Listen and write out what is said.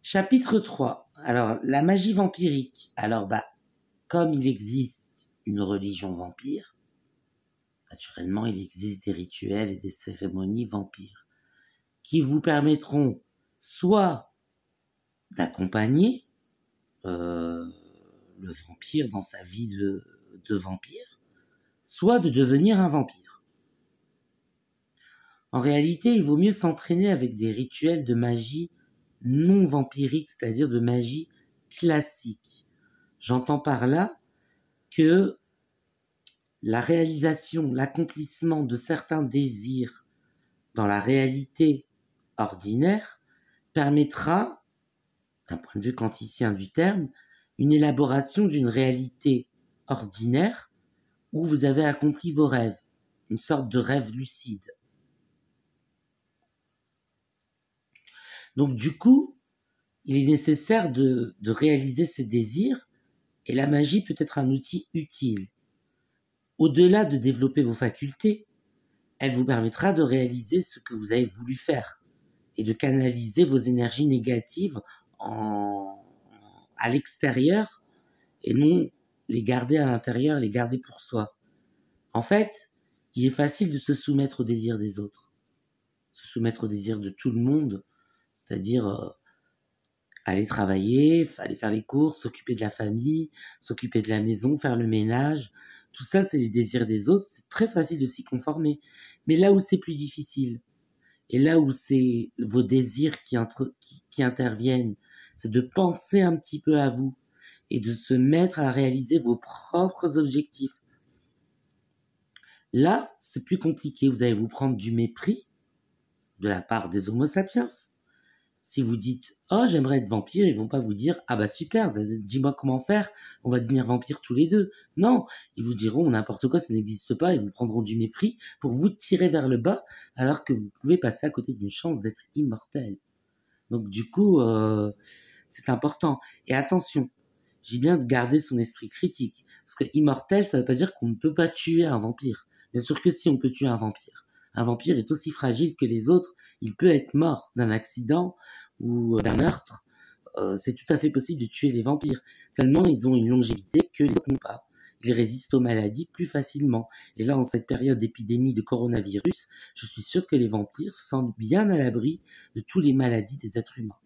Chapitre 3. Alors, la magie vampirique. Alors, comme il existe une religion vampire, naturellement, il existe des rituels et des cérémonies vampires qui vous permettront soit d'accompagner le vampire dans sa vie de vampire, soit de devenir un vampire. En réalité, il vaut mieux s'entraîner avec des rituels de magie non vampirique, c'est-à-dire de magie classique. J'entends par là que la réalisation, l'accomplissement de certains désirs dans la réalité ordinaire permettra, d'un point de vue quanticien du terme, une élaboration d'une réalité ordinaire où vous avez accompli vos rêves, une sorte de rêve lucide. Donc du coup, il est nécessaire de réaliser ces désirs et la magie peut être un outil utile. Au-delà de développer vos facultés, elle vous permettra de réaliser ce que vous avez voulu faire et de canaliser vos énergies négatives à l'extérieur et non les garder à l'intérieur, les garder pour soi. En fait, il est facile de se soumettre aux désirs des autres, se soumettre aux désirs de tout le monde, c'est-à-dire aller travailler, aller faire les courses, s'occuper de la famille, s'occuper de la maison, faire le ménage. Tout ça, c'est les désirs des autres. C'est très facile de s'y conformer. Mais là où c'est plus difficile, et là où c'est vos désirs qui interviennent, c'est de penser un petit peu à vous et de se mettre à réaliser vos propres objectifs. Là, c'est plus compliqué. Vous allez vous prendre du mépris de la part des Homo sapiens. Si vous dites « Oh, j'aimerais être vampire », ils vont pas vous dire « Ah bah super, dis-moi comment faire, on va devenir vampire tous les deux ». Non, ils vous diront n'importe quoi, ça n'existe pas, et vous prendront du mépris pour vous tirer vers le bas, alors que vous pouvez passer à côté d'une chance d'être immortel. Donc du coup, c'est important. Et attention, j'ai bien de garder son esprit critique, parce que immortel, ça veut pas dire qu'on ne peut pas tuer un vampire. Bien sûr que si, on peut tuer un vampire. Un vampire est aussi fragile que les autres, il peut être mort d'un accident ou d'un meurtre. C'est tout à fait possible de tuer les vampires. Seulement, ils ont une longévité que les autres n'ont pas. Ils résistent aux maladies plus facilement. Et là, en cette période d'épidémie de coronavirus, je suis sûr que les vampires se sentent bien à l'abri de toutes les maladies des êtres humains.